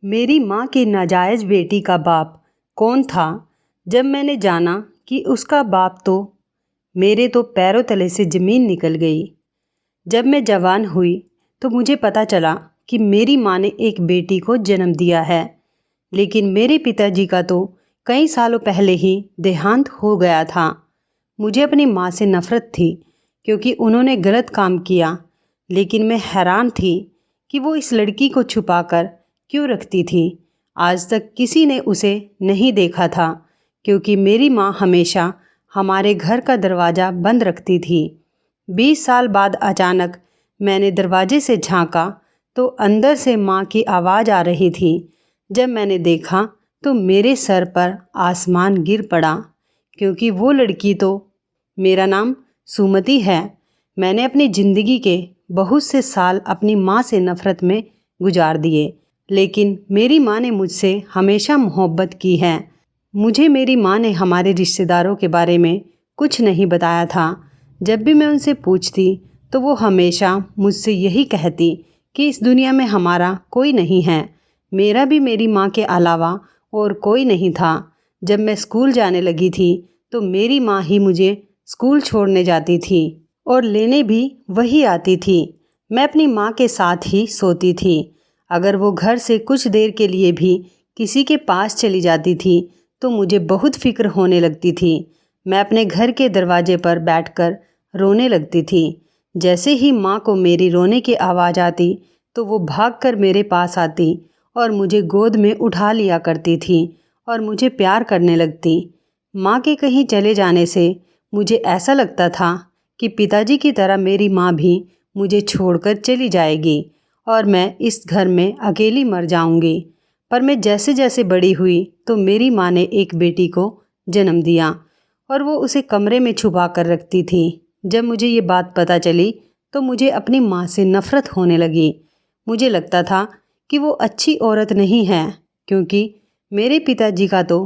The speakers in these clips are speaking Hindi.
मेरी माँ की नाजायज़ बेटी का बाप कौन था? जब मैंने जाना कि उसका बाप तो मेरे तो पैरों तले से ज़मीन निकल गई। जब मैं जवान हुई तो मुझे पता चला कि मेरी माँ ने एक बेटी को जन्म दिया है, लेकिन मेरे पिताजी का तो कई सालों पहले ही देहांत हो गया था। मुझे अपनी माँ से नफ़रत थी क्योंकि उन्होंने गलत काम किया, लेकिन मैं हैरान थी कि वो इस लड़की को छुपाकर क्यों रखती थी। आज तक किसी ने उसे नहीं देखा था क्योंकि मेरी माँ हमेशा हमारे घर का दरवाज़ा बंद रखती थी। 20 साल बाद अचानक मैंने दरवाजे से झांका तो अंदर से माँ की आवाज़ आ रही थी। जब मैंने देखा तो मेरे सर पर आसमान गिर पड़ा क्योंकि वो लड़की तो मेरा नाम सुमति है। मैंने अपनी ज़िंदगी के बहुत से साल अपनी माँ से नफ़रत में गुजार दिए, लेकिन मेरी माँ ने मुझसे हमेशा मोहब्बत की है। मुझे मेरी माँ ने हमारे रिश्तेदारों के बारे में कुछ नहीं बताया था। जब भी मैं उनसे पूछती तो वो हमेशा मुझसे यही कहती कि इस दुनिया में हमारा कोई नहीं है। मेरा भी मेरी माँ के अलावा और कोई नहीं था। जब मैं स्कूल जाने लगी थी तो मेरी माँ ही मुझे स्कूल छोड़ने जाती थी और लेने भी वही आती थी। मैं अपनी माँ के साथ ही सोती थी। अगर वो घर से कुछ देर के लिए भी किसी के पास चली जाती थी तो मुझे बहुत फिक्र होने लगती थी। मैं अपने घर के दरवाजे पर बैठकर रोने लगती थी। जैसे ही माँ को मेरी रोने की आवाज़ आती तो वो भागकर मेरे पास आती और मुझे गोद में उठा लिया करती थी और मुझे प्यार करने लगती। माँ के कहीं चले जाने से मुझे ऐसा लगता था कि पिताजी की तरह मेरी माँ भी मुझे छोड़कर चली जाएगी और मैं इस घर में अकेली मर जाऊंगी। पर मैं जैसे जैसे बड़ी हुई तो मेरी माँ ने एक बेटी को जन्म दिया और वो उसे कमरे में छुपा कर रखती थी। जब मुझे ये बात पता चली तो मुझे अपनी माँ से नफ़रत होने लगी। मुझे लगता था कि वो अच्छी औरत नहीं है क्योंकि मेरे पिताजी का तो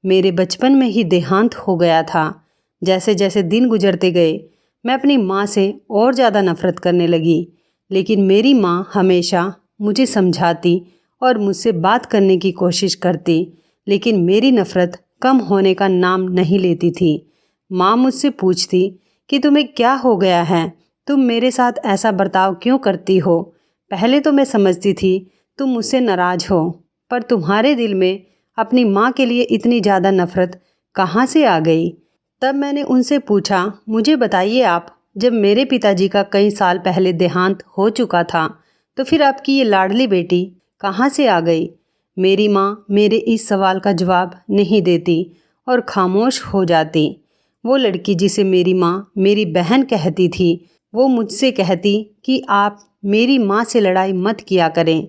मेरे बचपन में ही देहांत हो गया था। जैसे जैसे दिन गुजरते गए मैं अपनी माँ से और ज़्यादा नफ़रत करने लगी, लेकिन मेरी माँ हमेशा मुझे समझाती और मुझसे बात करने की कोशिश करती, लेकिन मेरी नफ़रत कम होने का नाम नहीं लेती थी। माँ मुझसे पूछती कि तुम्हें क्या हो गया है, तुम मेरे साथ ऐसा बर्ताव क्यों करती हो। पहले तो मैं समझती थी तुम मुझसे नाराज़ हो, पर तुम्हारे दिल में अपनी माँ के लिए इतनी ज़्यादा नफ़रत कहाँ से आ गई। तब मैंने उनसे पूछा, मुझे बताइए आप, जब मेरे पिताजी का कई साल पहले देहांत हो चुका था तो फिर आपकी ये लाडली बेटी कहाँ से आ गई। मेरी माँ मेरे इस सवाल का जवाब नहीं देती और खामोश हो जाती। वो लड़की जिसे मेरी माँ मेरी बहन कहती थी वो मुझसे कहती कि आप मेरी माँ से लड़ाई मत किया करें।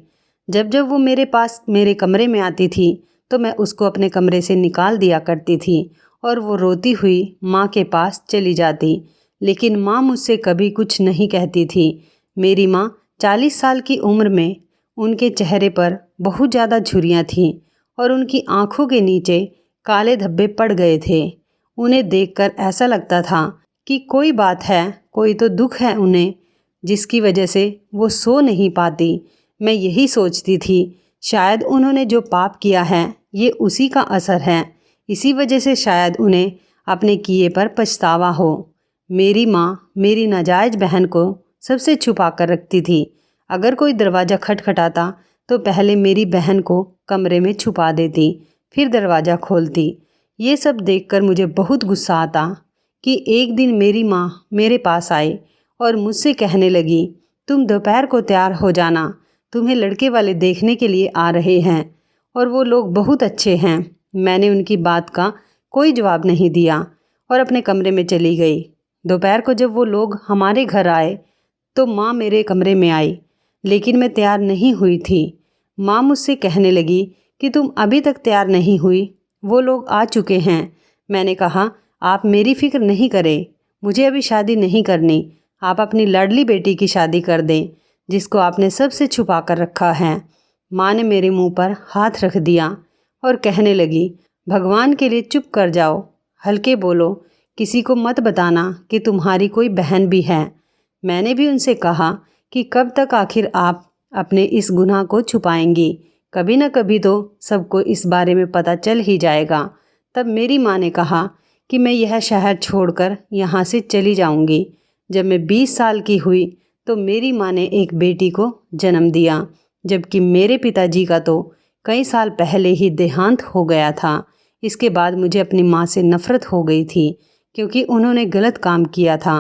जब जब वो मेरे पास मेरे कमरे में आती थी तो मैं उसको अपने कमरे से निकाल दिया करती थी और वो रोती हुई माँ के पास चली जाती, लेकिन माँ मुझसे कभी कुछ नहीं कहती थी। मेरी माँ 40 साल की उम्र में उनके चेहरे पर बहुत ज़्यादा झुर्रियाँ थीं और उनकी आँखों के नीचे काले धब्बे पड़ गए थे। उन्हें देखकर ऐसा लगता था कि कोई बात है, कोई तो दुख है उन्हें, जिसकी वजह से वो सो नहीं पाती। मैं यही सोचती थी शायद उन्होंने जो पाप किया है ये उसी का असर है, इसी वजह से शायद उन्हें अपने किए पर पछतावा हो। मेरी माँ मेरी नाजायज़ बहन को सबसे छुपा कर रखती थी। अगर कोई दरवाज़ा खटखटाता तो पहले मेरी बहन को कमरे में छुपा देती, फिर दरवाज़ा खोलती। ये सब देखकर मुझे बहुत गुस्सा आता कि एक दिन मेरी माँ मेरे पास आई और मुझसे कहने लगी, तुम दोपहर को तैयार हो जाना, तुम्हें लड़के वाले देखने के लिए आ रहे हैं और वो लोग बहुत अच्छे हैं। मैंने उनकी बात का कोई जवाब नहीं दिया और अपने कमरे में चली गई। दोपहर को जब वो लोग हमारे घर आए तो माँ मेरे कमरे में आई, लेकिन मैं तैयार नहीं हुई थी। माँ मुझसे कहने लगी कि तुम अभी तक तैयार नहीं हुई, वो लोग आ चुके हैं। मैंने कहा, आप मेरी फिक्र नहीं करें, मुझे अभी शादी नहीं करनी। आप अपनी लाडली बेटी की शादी कर दें जिसको आपने सबसे छुपा कर रखा है। माँ ने मेरे मुंह पर हाथ रख दिया और कहने लगी, भगवान के लिए चुप कर जाओ, हल्के बोलो, किसी को मत बताना कि तुम्हारी कोई बहन भी है। मैंने भी उनसे कहा कि कब तक आखिर आप अपने इस गुनाह को छुपाएंगी, कभी न कभी तो सबको इस बारे में पता चल ही जाएगा। तब मेरी माँ ने कहा कि मैं यह शहर छोड़कर यहाँ से चली जाऊँगी। जब मैं 20 साल की हुई तो मेरी माँ ने एक बेटी को जन्म दिया, जबकि मेरे पिताजी का तो कई साल पहले ही देहांत हो गया था। इसके बाद मुझे अपनी माँ से नफ़रत हो गई थी, क्योंकि उन्होंने गलत काम किया था।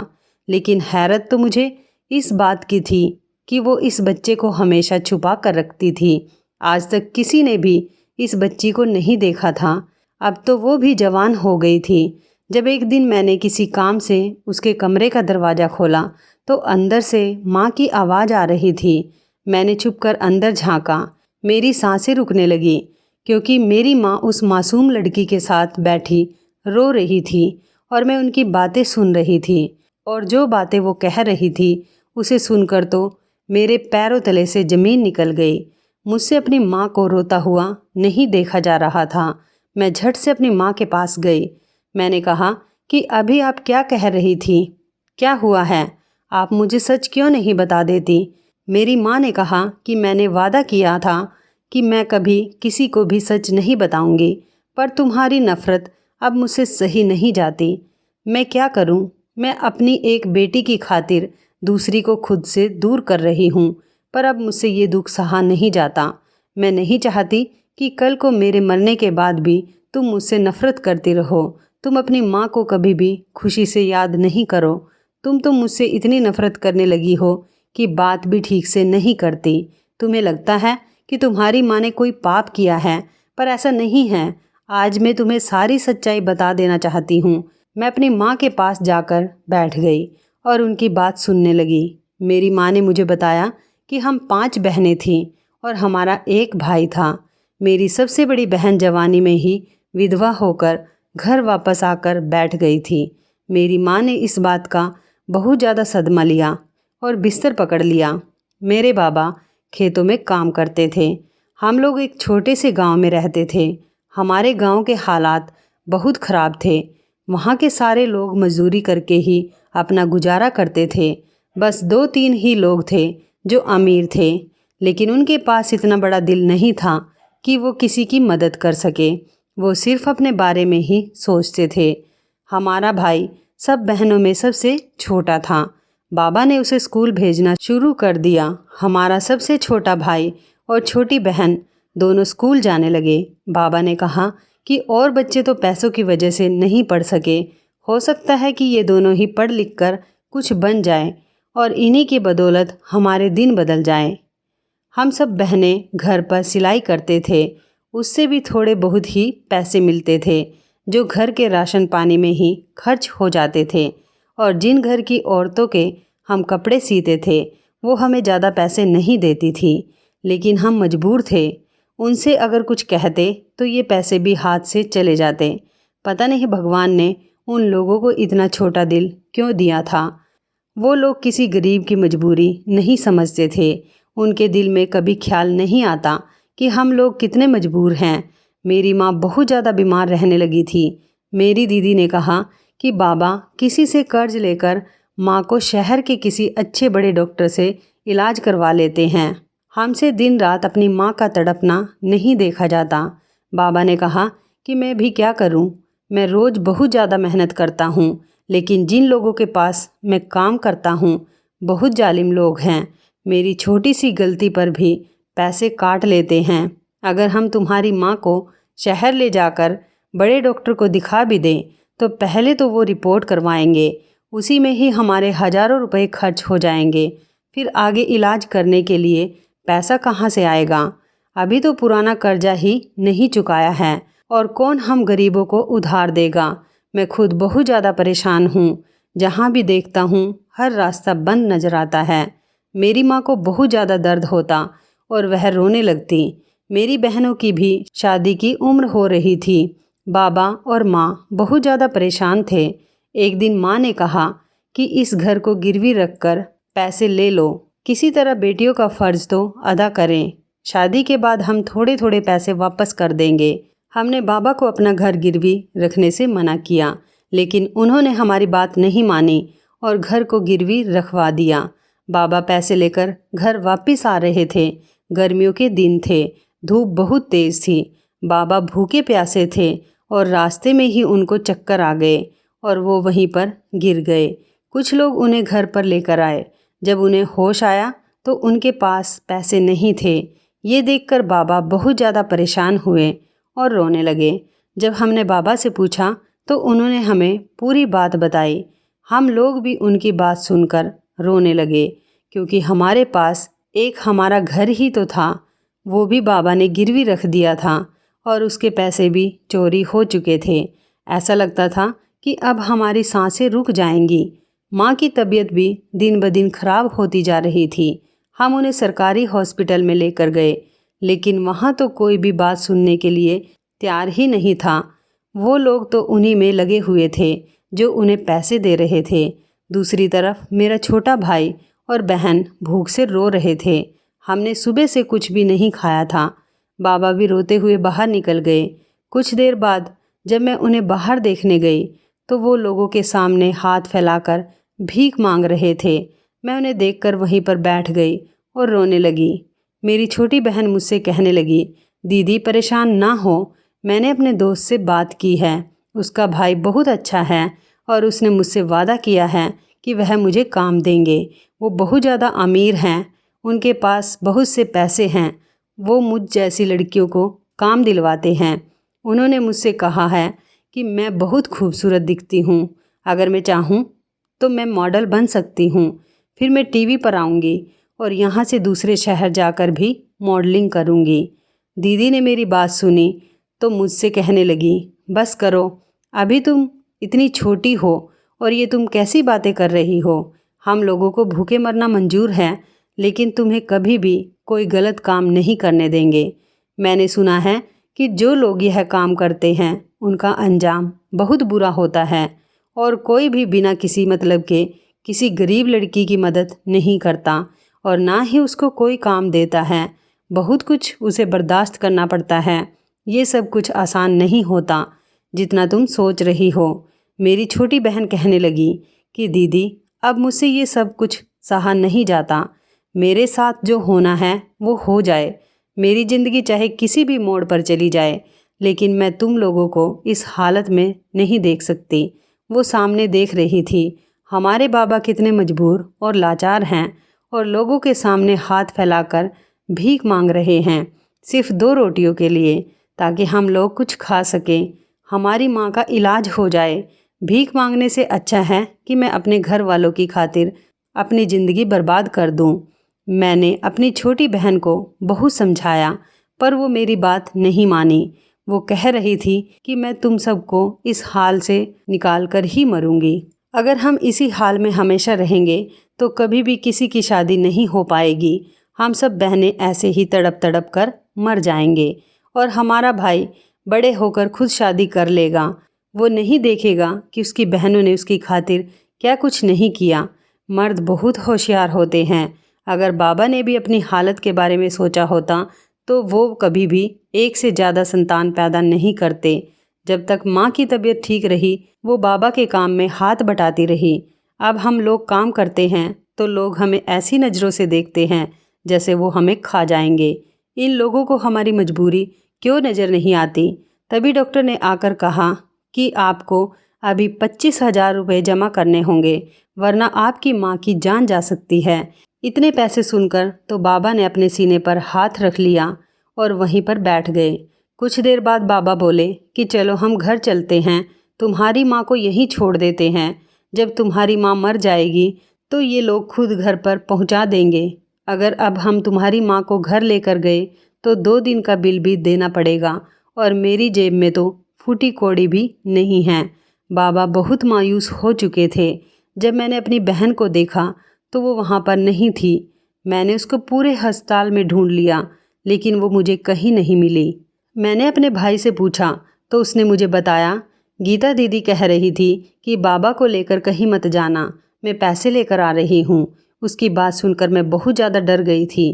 लेकिन हैरत तो मुझे इस बात की थी कि वो इस बच्चे को हमेशा छुपा कर रखती थी। आज तक किसी ने भी इस बच्ची को नहीं देखा था। अब तो वो भी जवान हो गई थी। जब एक दिन मैंने किसी काम से उसके कमरे का दरवाज़ा खोला तो अंदर से माँ की आवाज़ आ रही थी। मैंने छुपकर अंदर झांका। मेरी सांसें रुकने लगी, क्योंकि मेरी माँ उस मासूम लड़की के साथ बैठी रो रही थी और मैं उनकी बातें सुन रही थी। और जो बातें वो कह रही थी उसे सुनकर तो मेरे पैरों तले से ज़मीन निकल गई। मुझसे अपनी माँ को रोता हुआ नहीं देखा जा रहा था। मैं झट से अपनी माँ के पास गई। मैंने कहा कि अभी आप क्या कह रही थी? क्या हुआ है? आप मुझे सच क्यों नहीं बता देती? मेरी माँ ने कहा कि मैंने वादा किया था कि मैं कभी किसी को भी सच नहीं बताऊंगी, पर तुम्हारी नफ़रत अब मुझसे सही नहीं जाती। मैं क्या करूं? मैं अपनी एक बेटी की खातिर दूसरी को खुद से दूर कर रही हूं, पर अब मुझसे ये दुख सहा नहीं जाता। मैं नहीं चाहती कि कल को मेरे मरने के बाद भी तुम मुझसे नफ़रत करती रहो। तुम अपनी माँ को कभी भी खुशी से याद नहीं करो। तुम तो मुझसे इतनी नफ़रत करने लगी हो कि बात भी ठीक से नहीं करती। तुम्हें लगता है कि तुम्हारी माँ ने कोई पाप किया है, पर ऐसा नहीं है। आज मैं तुम्हें सारी सच्चाई बता देना चाहती हूँ। मैं अपनी माँ के पास जाकर बैठ गई और उनकी बात सुनने लगी। मेरी माँ ने मुझे बताया कि हम 5 बहनें थीं और हमारा एक भाई था। मेरी सबसे बड़ी बहन जवानी में ही विधवा होकर घर वापस आकर बैठ गई थी। मेरी माँ ने इस बात का बहुत ज़्यादा सदमा लिया और बिस्तर पकड़ लिया। मेरे बाबा खेतों में काम करते थे। हम लोग एक छोटे से गांव में रहते थे। हमारे गांव के हालात बहुत ख़राब थे। वहाँ के सारे लोग मजदूरी करके ही अपना गुजारा करते थे। बस 2-3 ही लोग थे जो अमीर थे, लेकिन उनके पास इतना बड़ा दिल नहीं था कि वो किसी की मदद कर सके। वो सिर्फ अपने बारे में ही सोचते थे। हमारा भाई सब बहनों में सबसे छोटा था। बाबा ने उसे स्कूल भेजना शुरू कर दिया। हमारा सबसे छोटा भाई और छोटी बहन दोनों स्कूल जाने लगे। बाबा ने कहा कि और बच्चे तो पैसों की वजह से नहीं पढ़ सके। हो सकता है कि ये दोनों ही पढ़ लिख कर कुछ बन जाएं और इन्हीं की बदौलत हमारे दिन बदल जाएं। हम सब बहनें घर पर सिलाई करते थे। उससे भी थोड़े बहुत ही पैसे मिलते थे, जो घर के राशन पानी में ही खर्च हो जाते थे। और जिन घर की औरतों के हम कपड़े सीते थे वो हमें ज़्यादा पैसे नहीं देती थी, लेकिन हम मजबूर थे। उनसे अगर कुछ कहते तो ये पैसे भी हाथ से चले जाते। पता नहीं भगवान ने उन लोगों को इतना छोटा दिल क्यों दिया था। वो लोग किसी गरीब की मजबूरी नहीं समझते थे। उनके दिल में कभी ख्याल नहीं आता कि हम लोग कितने मजबूर हैं। मेरी माँ बहुत ज़्यादा बीमार रहने लगी थी। मेरी दीदी ने कहा कि बाबा किसी से कर्ज लेकर माँ को शहर के किसी अच्छे बड़े डॉक्टर से इलाज करवा लेते हैं। हमसे दिन रात अपनी माँ का तड़पना नहीं देखा जाता। बाबा ने कहा कि मैं भी क्या करूँ। मैं रोज़ बहुत ज़्यादा मेहनत करता हूँ, लेकिन जिन लोगों के पास मैं काम करता हूँ बहुत जालिम लोग हैं। मेरी छोटी सी गलती पर भी पैसे काट लेते हैं। अगर हम तुम्हारी माँ को शहर ले जाकर बड़े डॉक्टर को दिखा भी दें तो पहले तो वो रिपोर्ट करवाएंगे, उसी में ही हमारे हज़ारों रुपए खर्च हो जाएंगे। फिर आगे इलाज करने के लिए पैसा कहाँ से आएगा? अभी तो पुराना कर्जा ही नहीं चुकाया है, और कौन हम गरीबों को उधार देगा। मैं खुद बहुत ज़्यादा परेशान हूँ। जहाँ भी देखता हूँ हर रास्ता बंद नज़र आता है। मेरी माँ को बहुत ज़्यादा दर्द होता और वह रोने लगती। मेरी बहनों की भी शादी की उम्र हो रही थी। बाबा और माँ बहुत ज़्यादा परेशान थे। एक दिन माँ ने कहा कि इस घर को गिरवी रखकर पैसे ले लो, किसी तरह बेटियों का फ़र्ज़ तो अदा करें। शादी के बाद हम थोड़े थोड़े पैसे वापस कर देंगे। हमने बाबा को अपना घर गिरवी रखने से मना किया, लेकिन उन्होंने हमारी बात नहीं मानी और घर को गिरवी रखवा दिया। बाबा पैसे लेकर घर वापस आ रहे थे। गर्मियों के दिन थे। धूप बहुत तेज़ थी। बाबा भूखे प्यासे थे और रास्ते में ही उनको चक्कर आ गए और वो वहीं पर गिर गए। कुछ लोग उन्हें घर पर लेकर आए। जब उन्हें होश आया तो उनके पास पैसे नहीं थे। ये देखकर बाबा बहुत ज़्यादा परेशान हुए और रोने लगे। जब हमने बाबा से पूछा तो उन्होंने हमें पूरी बात बताई। हम लोग भी उनकी बात सुनकर रोने लगे, क्योंकि हमारे पास एक हमारा घर ही तो था, वो भी बाबा ने गिरवी रख दिया था और उसके पैसे भी चोरी हो चुके थे। ऐसा लगता था कि अब हमारी सांसें रुक जाएंगी। माँ की तबीयत भी दिन ब दिन खराब होती जा रही थी। हम उन्हें सरकारी हॉस्पिटल में लेकर गए, लेकिन वहाँ तो कोई भी बात सुनने के लिए तैयार ही नहीं था। वो लोग तो उन्हीं में लगे हुए थे जो उन्हें पैसे दे रहे थे। दूसरी तरफ मेरा छोटा भाई और बहन भूख से रो रहे थे। हमने सुबह से कुछ भी नहीं खाया था। बाबा भी रोते हुए बाहर निकल गए। कुछ देर बाद जब मैं उन्हें बाहर देखने गई तो वो लोगों के सामने हाथ फैलाकर भीख मांग रहे थे। मैं उन्हें देखकर वहीं पर बैठ गई और रोने लगी। मेरी छोटी बहन मुझसे कहने लगी, दीदी परेशान ना हो, मैंने अपने दोस्त से बात की है, उसका भाई बहुत अच्छा है और उसने मुझसे वादा किया है कि वह मुझे काम देंगे। वो बहुत ज़्यादा अमीर हैं, उनके पास बहुत से पैसे हैं। वो मुझ जैसी लड़कियों को काम दिलवाते हैं। उन्होंने मुझसे कहा है कि मैं बहुत खूबसूरत दिखती हूँ, अगर मैं चाहूँ तो मैं मॉडल बन सकती हूँ। फिर मैं टीवी पर आऊँगी और यहाँ से दूसरे शहर जाकर भी मॉडलिंग करूँगी। दीदी ने मेरी बात सुनी तो मुझसे कहने लगी, बस करो, अभी तुम इतनी छोटी हो और ये तुम कैसी बातें कर रही हो। हम लोगों को भूखे मरना मंजूर है, लेकिन तुम्हें कभी भी कोई गलत काम नहीं करने देंगे। मैंने सुना है कि जो लोग यह काम करते हैं उनका अंजाम बहुत बुरा होता है और कोई भी बिना किसी मतलब के किसी गरीब लड़की की मदद नहीं करता और ना ही उसको कोई काम देता है। बहुत कुछ उसे बर्दाश्त करना पड़ता है। ये सब कुछ आसान नहीं होता जितना तुम सोच रही हो। मेरी छोटी बहन कहने लगी कि दीदी अब मुझसे ये सब कुछ सहा नहीं जाता। मेरे साथ जो होना है वो हो जाए। मेरी ज़िंदगी चाहे किसी भी मोड़ पर चली जाए, लेकिन मैं तुम लोगों को इस हालत में नहीं देख सकती। वो सामने देख रही थी हमारे बाबा कितने मजबूर और लाचार हैं और लोगों के सामने हाथ फैलाकर भीख मांग रहे हैं, सिर्फ 2 रोटियों के लिए, ताकि हम लोग कुछ खा सकें, हमारी माँ का इलाज हो जाए। भीख मांगने से अच्छा है कि मैं अपने घर वालों की खातिर अपनी ज़िंदगी बर्बाद कर दूं। मैंने अपनी छोटी बहन को बहुत समझाया, पर वो मेरी बात नहीं मानी। वो कह रही थी कि मैं तुम सबको इस हाल से निकाल कर ही मरूंगी। अगर हम इसी हाल में हमेशा रहेंगे तो कभी भी किसी की शादी नहीं हो पाएगी। हम सब बहनें ऐसे ही तड़प तड़प कर मर जाएंगे और हमारा भाई बड़े होकर खुद शादी कर लेगा। वो नहीं देखेगा कि उसकी बहनों ने उसकी खातिर क्या कुछ नहीं किया। मर्द बहुत होशियार होते हैं। अगर बाबा ने भी अपनी हालत के बारे में सोचा होता तो वो कभी भी एक से ज़्यादा संतान पैदा नहीं करते। जब तक माँ की तबीयत ठीक रही वो बाबा के काम में हाथ बटाती रही। अब हम लोग काम करते हैं तो लोग हमें ऐसी नज़रों से देखते हैं जैसे वो हमें खा जाएंगे। इन लोगों को हमारी मजबूरी क्यों नज़र नहीं आती। तभी डॉक्टर ने आकर कहा कि आपको अभी 25,000 रुपये जमा करने होंगे, वरना आपकी माँ की जान जा सकती है। इतने पैसे सुनकर तो बाबा ने अपने सीने पर हाथ रख लिया और वहीं पर बैठ गए। कुछ देर बाद बाबा बोले कि चलो हम घर चलते हैं, तुम्हारी माँ को यहीं छोड़ देते हैं। जब तुम्हारी माँ मर जाएगी तो ये लोग खुद घर पर पहुँचा देंगे। अगर अब हम तुम्हारी माँ को घर लेकर गए तो 2 दिन का बिल भी देना पड़ेगा और मेरी जेब में तो फूटी कौड़ी भी नहीं है। बाबा बहुत मायूस हो चुके थे। जब मैंने अपनी बहन को देखा तो वो वहाँ पर नहीं थी। मैंने उसको पूरे अस्पताल में ढूंढ लिया, लेकिन वो मुझे कहीं नहीं मिली। मैंने अपने भाई से पूछा तो उसने मुझे बताया, गीता दीदी कह रही थी कि बाबा को लेकर कहीं मत जाना, मैं पैसे लेकर आ रही हूँ। उसकी बात सुनकर मैं बहुत ज़्यादा डर गई थी।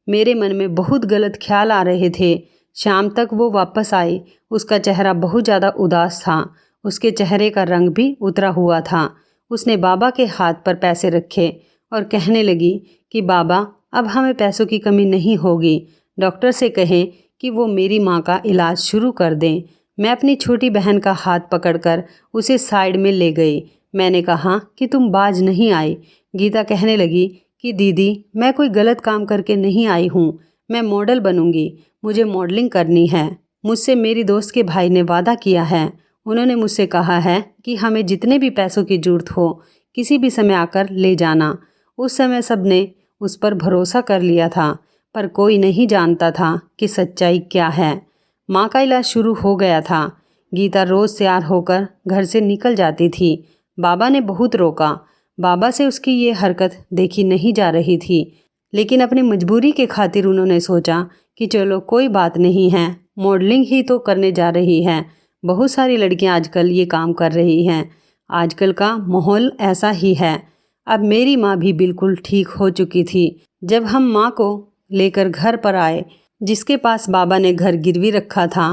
मेरे मन में बहुत गलत ख्याल आ रहे थे। शाम तक वो वापस आई। उसका चेहरा बहुत ज़्यादा उदास था। उसके चेहरे का रंग भी उतरा हुआ था। उसने बाबा के हाथ पर पैसे रखे और कहने लगी कि बाबा अब हमें पैसों की कमी नहीं होगी। डॉक्टर से कहें कि वो मेरी माँ का इलाज शुरू कर दें। मैं अपनी छोटी बहन का हाथ पकड़कर उसे साइड में ले गई। मैंने कहा कि तुम बाज नहीं आई। गीता कहने लगी कि दीदी, मैं कोई गलत काम करके नहीं आई हूँ। मैं मॉडल बनूंगी, मुझे मॉडलिंग करनी है। मुझसे मेरी दोस्त के भाई ने वादा किया है। उन्होंने मुझसे कहा है कि हमें जितने भी पैसों की ज़रूरत हो किसी भी समय आकर ले जाना। उस समय सबने उस पर भरोसा कर लिया था, पर कोई नहीं जानता था कि सच्चाई क्या है। माँ का इलाज शुरू हो गया था। गीता रोज़ तैयार होकर घर से निकल जाती थी। बाबा ने बहुत रोका। बाबा से उसकी ये हरकत देखी नहीं जा रही थी, लेकिन अपनी मजबूरी के खातिर उन्होंने सोचा कि चलो कोई बात नहीं है, मॉडलिंग ही तो करने जा रही है। बहुत सारी लड़कियां आजकल ये काम कर रही हैं। आजकल का माहौल ऐसा ही है। अब मेरी माँ भी बिल्कुल ठीक हो चुकी थी। जब हम माँ को लेकर घर पर आए, जिसके पास बाबा ने घर गिरवी रखा था,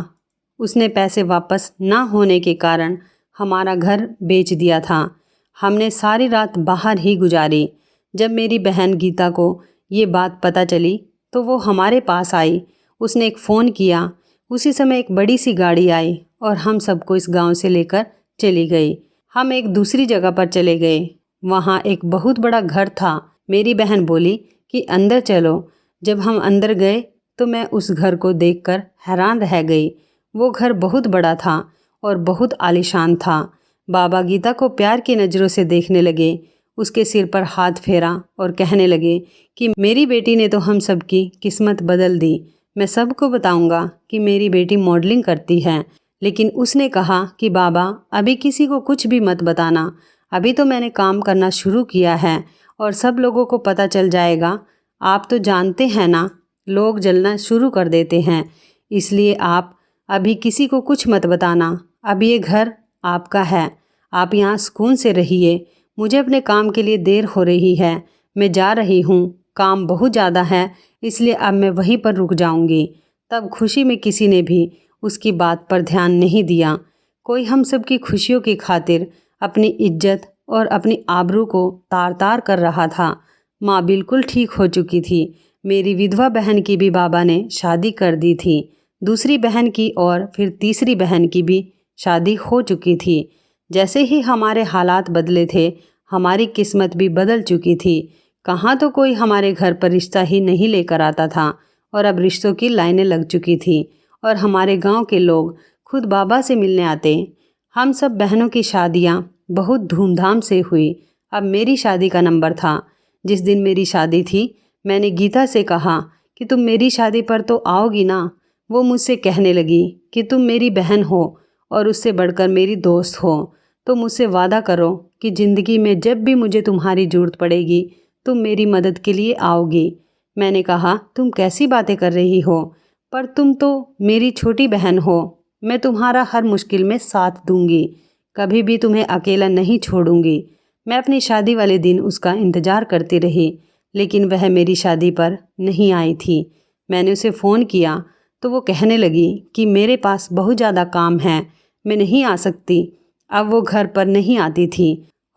उसने पैसे वापस ना होने के कारण हमारा घर बेच दिया था। हमने सारी रात बाहर ही गुजारी। जब मेरी बहन गीता को ये बात पता चली तो वो हमारे पास आई। उसने एक फ़ोन किया। उसी समय एक बड़ी सी गाड़ी आई और हम सबको इस गांव से लेकर चली गई। हम एक दूसरी जगह पर चले गए। वहाँ एक बहुत बड़ा घर था। मेरी बहन बोली कि अंदर चलो। जब हम अंदर गए तो मैं उस घर को देखकर हैरान रह गई। वो घर बहुत बड़ा था और बहुत आलीशान था। बाबा गीता को प्यार की नज़रों से देखने लगे, उसके सिर पर हाथ फेरा और कहने लगे कि मेरी बेटी ने तो हम सबकी किस्मत बदल दी। मैं सबको बताऊंगा कि मेरी बेटी मॉडलिंग करती है। लेकिन उसने कहा कि बाबा, अभी किसी को कुछ भी मत बताना। अभी तो मैंने काम करना शुरू किया है और सब लोगों को पता चल जाएगा। आप तो जानते हैं ना, लोग जलना शुरू कर देते हैं। इसलिए आप अभी किसी को कुछ मत बताना। अब ये घर आपका है, आप यहाँ सुकून से रहिए। मुझे अपने काम के लिए देर हो रही है, मैं जा रही हूँ। काम बहुत ज़्यादा है, इसलिए अब मैं वहीं पर रुक जाऊँगी। तब खुशी में किसी ने भी उसकी बात पर ध्यान नहीं दिया। कोई हम सब की खुशियों की खातिर अपनी इज्जत और अपनी आबरू को तार तार कर रहा था। माँ बिल्कुल ठीक हो चुकी थी। मेरी विधवा बहन की भी बाबा ने शादी कर दी थी। दूसरी बहन की और फिर तीसरी बहन की भी शादी हो चुकी थी। जैसे ही हमारे हालात बदले थे, हमारी किस्मत भी बदल चुकी थी। कहाँ तो कोई हमारे घर पर रिश्ता ही नहीं लेकर आता था और अब रिश्तों की लाइनें लग चुकी थी और हमारे गांव के लोग खुद बाबा से मिलने आते। हम सब बहनों की शादियां बहुत धूमधाम से हुई। अब मेरी शादी का नंबर था। जिस दिन मेरी शादी थी, मैंने गीता से कहा कि तुम मेरी शादी पर तो आओगी ना। वो मुझसे कहने लगी कि तुम मेरी बहन हो और उससे बढ़कर मेरी दोस्त हो, तो मुझसे वादा करो कि ज़िंदगी में जब भी मुझे तुम्हारी ज़रूरत पड़ेगी तुम मेरी मदद के लिए आओगी। मैंने कहा, तुम कैसी बातें कर रही हो, पर तुम तो मेरी छोटी बहन हो। मैं तुम्हारा हर मुश्किल में साथ दूंगी, कभी भी तुम्हें अकेला नहीं छोड़ूंगी। मैं अपनी शादी वाले दिन उसका इंतज़ार करती रही, लेकिन वह मेरी शादी पर नहीं आई थी। मैंने उसे फ़ोन किया तो वो कहने लगी कि मेरे पास बहुत ज़्यादा काम है, मैं नहीं आ सकती। अब वो घर पर नहीं आती थी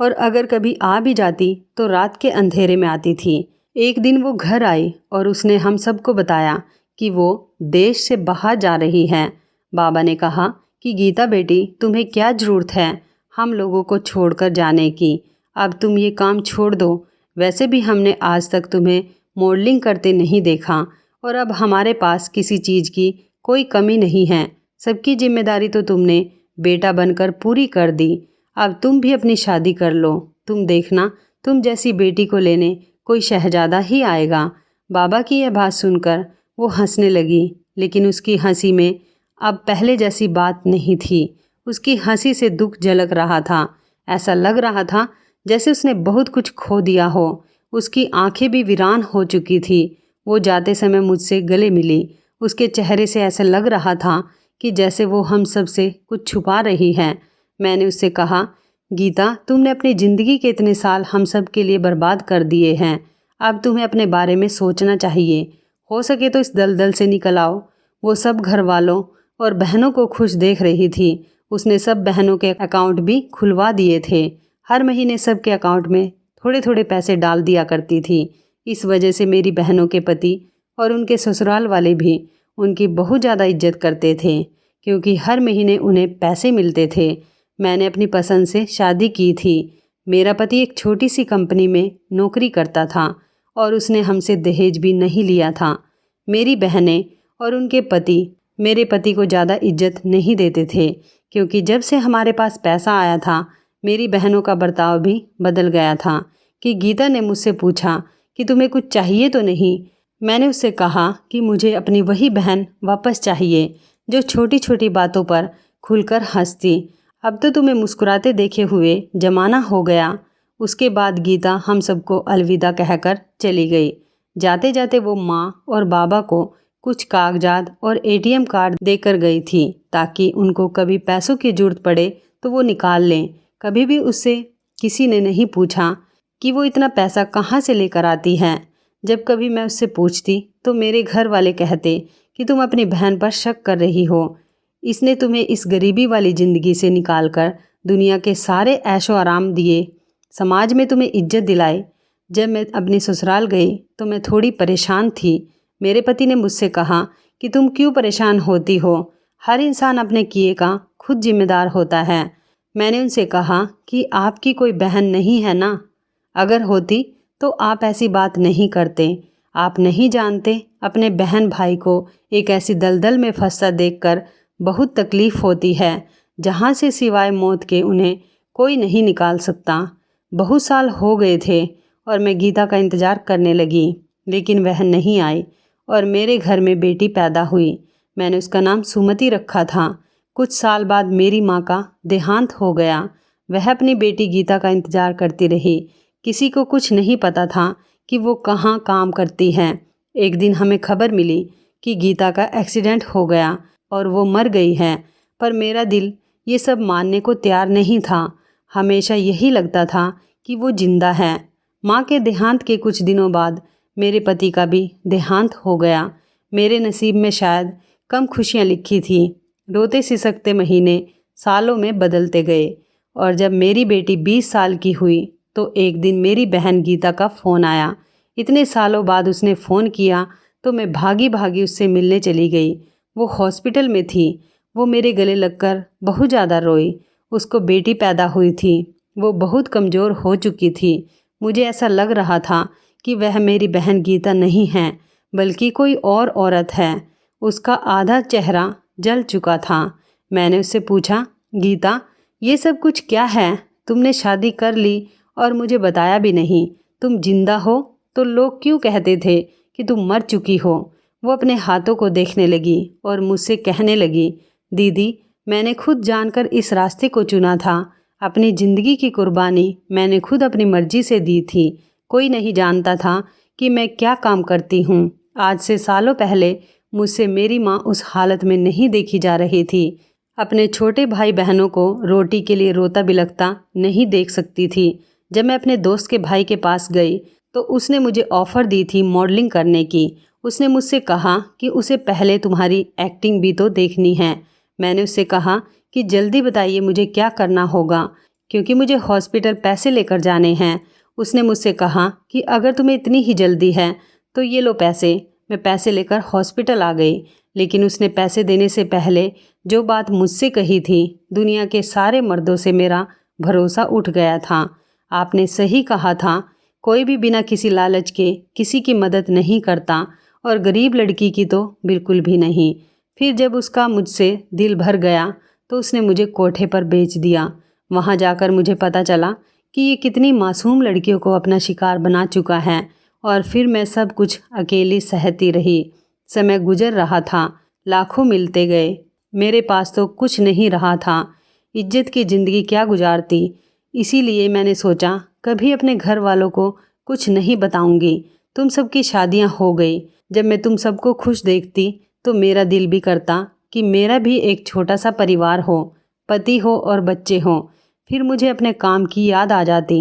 और अगर कभी आ भी जाती तो रात के अंधेरे में आती थी। एक दिन वो घर आई और उसने हम सबको बताया कि वो देश से बाहर जा रही है। बाबा ने कहा कि गीता बेटी, तुम्हें क्या ज़रूरत है हम लोगों को छोड़कर जाने की। अब तुम ये काम छोड़ दो। वैसे भी हमने आज तक तुम्हें मॉडलिंग करते नहीं देखा और अब हमारे पास किसी चीज़ की कोई कमी नहीं है। सबकी जिम्मेदारी तो तुमने बेटा बनकर पूरी कर दी। अब तुम भी अपनी शादी कर लो। तुम देखना, तुम जैसी बेटी को लेने कोई शहजादा ही आएगा। बाबा की यह बात सुनकर वो हंसने लगी, लेकिन उसकी हंसी में अब पहले जैसी बात नहीं थी। उसकी हंसी से दुख झलक रहा था। ऐसा लग रहा था जैसे उसने बहुत कुछ खो दिया हो। उसकी आंखें भी वीरान हो चुकी थी। वो जाते समय मुझसे गले मिली। उसके चेहरे से ऐसा लग रहा था कि जैसे वो हम सब से कुछ छुपा रही है। मैंने उससे कहा, गीता, तुमने अपनी ज़िंदगी के इतने साल हम सब के लिए बर्बाद कर दिए हैं। अब तुम्हें अपने बारे में सोचना चाहिए। हो सके तो इस दलदल से निकल आओ। वो सब घर वालों और बहनों को खुश देख रही थी। उसने सब बहनों के अकाउंट भी खुलवा दिए थे। हर महीने सबके अकाउंट में थोड़े थोड़े पैसे डाल दिया करती थी। इस वजह से मेरी बहनों के पति और उनके ससुराल वाले भी उनकी बहुत ज़्यादा इज्जत करते थे क्योंकि हर महीने उन्हें पैसे मिलते थे। मैंने अपनी पसंद से शादी की थी। मेरा पति एक छोटी सी कंपनी में नौकरी करता था और उसने हमसे दहेज भी नहीं लिया था। मेरी बहनें और उनके पति मेरे पति को ज़्यादा इज्जत नहीं देते थे क्योंकि जब से हमारे पास पैसा आया था मेरी बहनों का बर्ताव भी बदल गया था। कि गीता ने मुझसे पूछा कि तुम्हें कुछ चाहिए तो नहीं। मैंने उससे कहा कि मुझे अपनी वही बहन वापस चाहिए जो छोटी छोटी बातों पर खुलकर हंसती। अब तो तुम्हें मुस्कुराते देखे हुए जमाना हो गया। उसके बाद गीता हम सबको अलविदा कहकर चली गई। जाते जाते वो माँ और बाबा को कुछ कागजात और एटीएम कार्ड देकर गई थी ताकि उनको कभी पैसों की जरूरत पड़े तो वो निकाल लें। कभी भी उससे किसी ने नहीं पूछा कि वो इतना पैसा कहाँ से लेकर आती है। जब कभी मैं उससे पूछती तो मेरे घर वाले कहते कि तुम अपनी बहन पर शक कर रही हो। इसने तुम्हें इस गरीबी वाली ज़िंदगी से निकालकर दुनिया के सारे ऐशो आराम दिए, समाज में तुम्हें इज्जत दिलाई। जब मैं अपनी ससुराल गई तो मैं थोड़ी परेशान थी। मेरे पति ने मुझसे कहा कि तुम क्यों परेशान होती हो, हर इंसान अपने किए का खुद जिम्मेदार होता है। मैंने उनसे कहा कि आपकी कोई बहन नहीं है ना? अगर होती तो आप ऐसी बात नहीं करते। आप नहीं जानते अपने बहन भाई को एक ऐसी दलदल में फंसता देखकर बहुत तकलीफ़ होती है जहाँ से सिवाय मौत के उन्हें कोई नहीं निकाल सकता। बहुत साल हो गए थे और मैं गीता का इंतज़ार करने लगी लेकिन वह नहीं आई और मेरे घर में बेटी पैदा हुई। मैंने उसका नाम सुमति रखा था। कुछ साल बाद मेरी माँ का देहांत हो गया। वह अपनी बेटी गीता का इंतज़ार करती रही। किसी को कुछ नहीं पता था कि वो कहाँ काम करती है। एक दिन हमें खबर मिली कि गीता का एक्सीडेंट हो गया और वो मर गई है, पर मेरा दिल ये सब मानने को तैयार नहीं था। हमेशा यही लगता था कि वो जिंदा है। माँ के देहांत के कुछ दिनों बाद मेरे पति का भी देहांत हो गया। मेरे नसीब में शायद कम खुशियाँ लिखी थी। रोते सिसकते महीने सालों में बदलते गए और जब मेरी बेटी 20 साल की हुई तो एक दिन मेरी बहन गीता का फ़ोन आया। इतने सालों बाद उसने फ़ोन किया तो मैं भागी भागी उससे मिलने चली गई। वो हॉस्पिटल में थी। वो मेरे गले लगकर बहुत ज़्यादा रोई। उसको बेटी पैदा हुई थी। वो बहुत कमज़ोर हो चुकी थी। मुझे ऐसा लग रहा था कि वह मेरी बहन गीता नहीं है बल्कि कोई और औरत है। उसका आधा चेहरा जल चुका था। मैंने उससे पूछा, गीता ये सब कुछ क्या है? तुमने शादी कर ली और मुझे बताया भी नहीं। तुम जिंदा हो तो लोग क्यों कहते थे कि तुम मर चुकी हो? वो अपने हाथों को देखने लगी और मुझसे कहने लगी, दीदी मैंने खुद जानकर इस रास्ते को चुना था। अपनी ज़िंदगी की कुर्बानी मैंने खुद अपनी मर्जी से दी थी। कोई नहीं जानता था कि मैं क्या काम करती हूँ। आज से सालों पहले मुझसे मेरी माँ उस हालत में नहीं देखी जा रही थी। अपने छोटे भाई बहनों को रोटी के लिए रोता बिलखता नहीं देख सकती थी। जब मैं अपने दोस्त के भाई के पास गई तो उसने मुझे ऑफ़र दी थी मॉडलिंग करने की। उसने मुझसे कहा कि उसे पहले तुम्हारी एक्टिंग भी तो देखनी है। मैंने उससे कहा कि जल्दी बताइए मुझे क्या करना होगा क्योंकि मुझे हॉस्पिटल पैसे लेकर जाने हैं। उसने मुझसे कहा कि अगर तुम्हें इतनी ही जल्दी है तो ये लो पैसे। मैं पैसे लेकर हॉस्पिटल आ गई, लेकिन उसने पैसे देने से पहले जो बात मुझसे कही थी, दुनिया के सारे मर्दों से मेरा भरोसा उठ गया था। आपने सही कहा था, कोई भी बिना किसी लालच के किसी की मदद नहीं करता और गरीब लड़की की तो बिल्कुल भी नहीं। फिर जब उसका मुझसे दिल भर गया तो उसने मुझे कोठे पर बेच दिया। वहाँ जाकर मुझे पता चला कि ये कितनी मासूम लड़कियों को अपना शिकार बना चुका है और फिर मैं सब कुछ अकेली सहती रही। समय गुजर रहा था, लाखों मिलते गए, मेरे पास तो कुछ नहीं रहा था। इज्जत की ज़िंदगी क्या गुजारती। इसीलिए मैंने सोचा कभी अपने घर वालों को कुछ नहीं बताऊंगी। तुम सबकी शादियां हो गई। जब मैं तुम सबको खुश देखती तो मेरा दिल भी करता कि मेरा भी एक छोटा सा परिवार हो, पति हो और बच्चे हों। फिर मुझे अपने काम की याद आ जाती।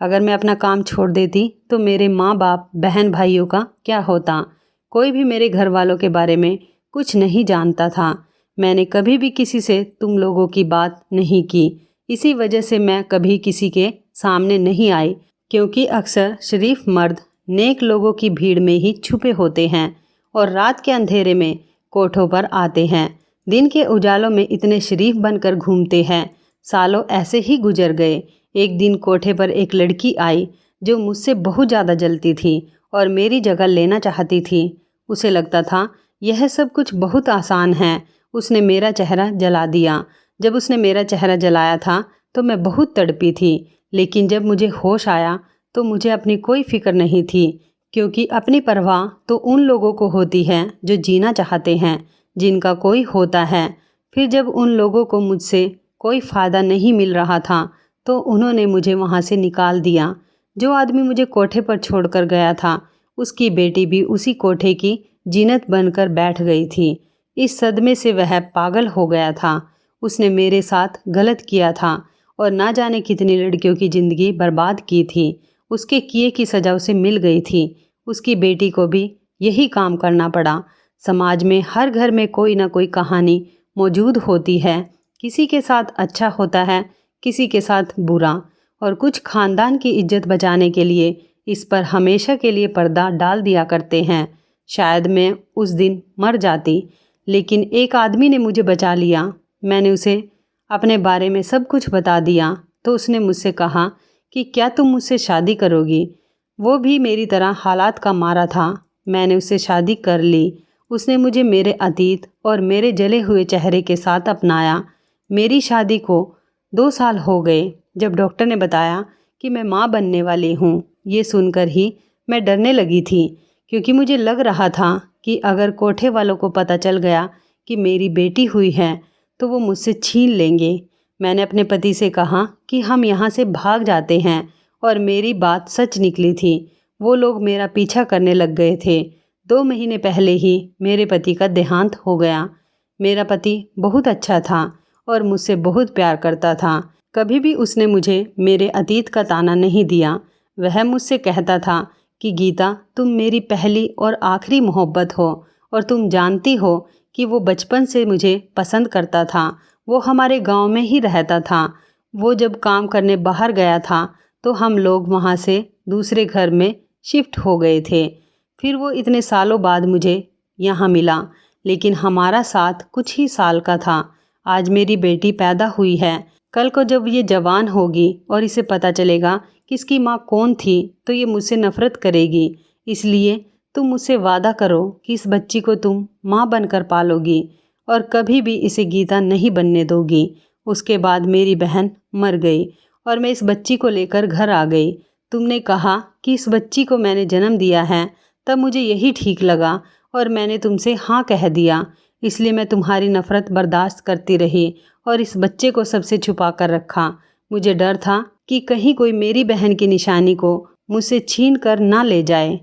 अगर मैं अपना काम छोड़ देती तो मेरे माँ बाप बहन भाइयों का क्या होता? कोई भी मेरे घर वालों के बारे में कुछ नहीं जानता था। मैंने कभी भी किसी से तुम लोगों की बात नहीं की। इसी वजह से मैं कभी किसी के सामने नहीं आई क्योंकि अक्सर शरीफ मर्द नेक लोगों की भीड़ में ही छुपे होते हैं और रात के अंधेरे में कोठों पर आते हैं, दिन के उजालों में इतने शरीफ बनकर घूमते हैं। सालों ऐसे ही गुजर गए। एक दिन कोठे पर एक लड़की आई जो मुझसे बहुत ज़्यादा जलती थी और मेरी जगह लेना चाहती थी। उसे लगता था यह सब कुछ बहुत आसान है। उसने मेरा चेहरा जला दिया। जब उसने मेरा चेहरा जलाया था तो मैं बहुत तड़पी थी, लेकिन जब मुझे होश आया तो मुझे अपनी कोई फिक्र नहीं थी, क्योंकि अपनी परवाह तो उन लोगों को होती है जो जीना चाहते हैं, जिनका कोई होता है। फिर जब उन लोगों को मुझसे कोई फ़ायदा नहीं मिल रहा था तो उन्होंने मुझे वहाँ से निकाल दिया। जो आदमी मुझे कोठे पर छोड़कर गया था उसकी बेटी भी उसी कोठे की जीनत बनकर बैठ गई थी। इस सदमे से वह पागल हो गया था। उसने मेरे साथ गलत किया था और ना जाने कितनी लड़कियों की ज़िंदगी बर्बाद की थी। उसके किए की सज़ा उसे मिल गई थी। उसकी बेटी को भी यही काम करना पड़ा। समाज में हर घर में कोई ना कोई कहानी मौजूद होती है। किसी के साथ अच्छा होता है, किसी के साथ बुरा, और कुछ खानदान की इज्जत बचाने के लिए इस पर हमेशा के लिए पर्दा डाल दिया करते हैं। शायद मैं उस दिन मर जाती, लेकिन एक आदमी ने मुझे बचा लिया। मैंने उसे अपने बारे में सब कुछ बता दिया तो उसने मुझसे कहा कि क्या तुम मुझसे शादी करोगी। वो भी मेरी तरह हालात का मारा था। मैंने उससे शादी कर ली। उसने मुझे मेरे अतीत और मेरे जले हुए चेहरे के साथ अपनाया। मेरी शादी को 2 साल हो गए जब डॉक्टर ने बताया कि मैं माँ बनने वाली हूँ। ये सुनकर ही मैं डरने लगी थी, क्योंकि मुझे लग रहा था कि अगर कोठे वालों को पता चल गया कि मेरी बेटी हुई है तो वो मुझसे छीन लेंगे। मैंने अपने पति से कहा कि हम यहाँ से भाग जाते हैं, और मेरी बात सच निकली थी। वो लोग मेरा पीछा करने लग गए थे। 2 महीने पहले ही मेरे पति का देहांत हो गया। मेरा पति बहुत अच्छा था और मुझसे बहुत प्यार करता था। कभी भी उसने मुझे मेरे अतीत का ताना नहीं दिया। वह मुझसे कहता था कि गीता, तुम मेरी पहली और आखिरी मोहब्बत हो, और तुम जानती हो कि वो बचपन से मुझे पसंद करता था। वो हमारे गांव में ही रहता था। वो जब काम करने बाहर गया था तो हम लोग वहाँ से दूसरे घर में शिफ्ट हो गए थे। फिर वो इतने सालों बाद मुझे यहाँ मिला, लेकिन हमारा साथ कुछ ही साल का था। आज मेरी बेटी पैदा हुई है। कल को जब ये जवान होगी और इसे पता चलेगा कि इसकी माँ कौन थी तो ये मुझसे नफ़रत करेगी। इसलिए तुम मुझसे वादा करो कि इस बच्ची को तुम माँ बनकर पालोगी और कभी भी इसे गीता नहीं बनने दोगी। उसके बाद मेरी बहन मर गई और मैं इस बच्ची को लेकर घर आ गई। तुमने कहा कि इस बच्ची को मैंने जन्म दिया है, तब मुझे यही ठीक लगा और मैंने तुमसे हाँ कह दिया। इसलिए मैं तुम्हारी नफ़रत बर्दाश्त करती रही और इस बच्चे को सबसे छुपा कर रखा। मुझे डर था कि कहीं कोई मेरी बहन की निशानी को मुझसे छीन कर ना ले जाए।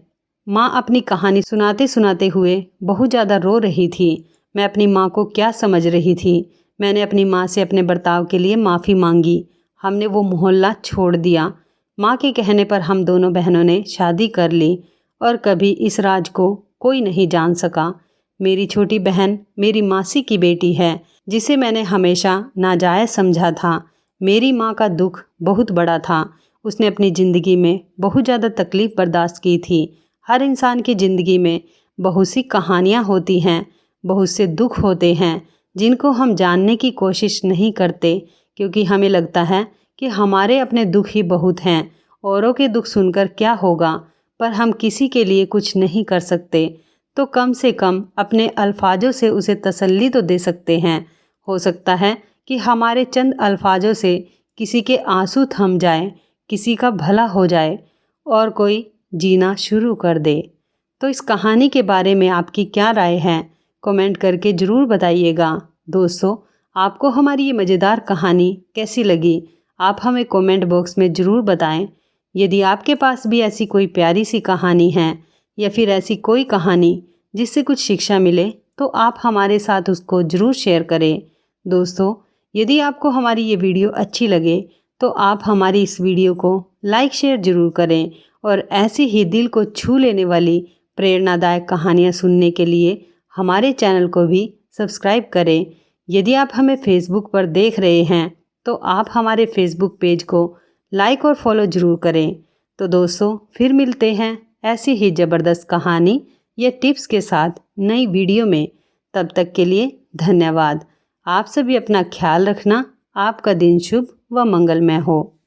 माँ अपनी कहानी सुनाते सुनाते हुए बहुत ज़्यादा रो रही थी। मैं अपनी माँ को क्या समझ रही थी। मैंने अपनी माँ से अपने बर्ताव के लिए माफ़ी मांगी। हमने वो मोहल्ला छोड़ दिया। माँ के कहने पर हम दोनों बहनों ने शादी कर ली और कभी इस राज को कोई नहीं जान सका। मेरी छोटी बहन मेरी मासी की बेटी है, जिसे मैंने हमेशा नाजायज़ समझा था। मेरी माँ का दुख बहुत बड़ा था। उसने अपनी ज़िंदगी में बहुत ज़्यादा तकलीफ़ बर्दाश्त की थी। हर इंसान की ज़िंदगी में बहुत सी कहानियाँ होती हैं, बहुत से दुख होते हैं जिनको हम जानने की कोशिश नहीं करते, क्योंकि हमें लगता है कि हमारे अपने दुख ही बहुत हैं, औरों के दुख सुनकर क्या होगा। पर हम किसी के लिए कुछ नहीं कर सकते, तो कम से कम अपने अल्फाजों से उसे तसल्ली तो दे सकते हैं। हो सकता है कि हमारे चंद अल्फाजों से किसी के आंसू थम जाए, किसी का भला हो जाए और कोई जीना शुरू कर दे। तो इस कहानी के बारे में आपकी क्या राय है, कमेंट करके ज़रूर बताइएगा। दोस्तों, आपको हमारी ये मज़ेदार कहानी कैसी लगी, आप हमें कमेंट बॉक्स में ज़रूर बताएं। यदि आपके पास भी ऐसी कोई प्यारी सी कहानी है या फिर ऐसी कोई कहानी जिससे कुछ शिक्षा मिले, तो आप हमारे साथ उसको ज़रूर शेयर करें। दोस्तों, यदि आपको हमारी ये वीडियो अच्छी लगे तो आप हमारी इस वीडियो को लाइक शेयर ज़रूर करें और ऐसी ही दिल को छू लेने वाली प्रेरणादायक कहानियाँ सुनने के लिए हमारे चैनल को भी सब्सक्राइब करें। यदि आप हमें फेसबुक पर देख रहे हैं तो आप हमारे फेसबुक पेज को लाइक और फॉलो ज़रूर करें। तो दोस्तों, फिर मिलते हैं ऐसी ही ज़बरदस्त कहानी या टिप्स के साथ नई वीडियो में। तब तक के लिए धन्यवाद। आप सभी अपना ख्याल रखना। आपका दिन शुभ व मंगलमय हो।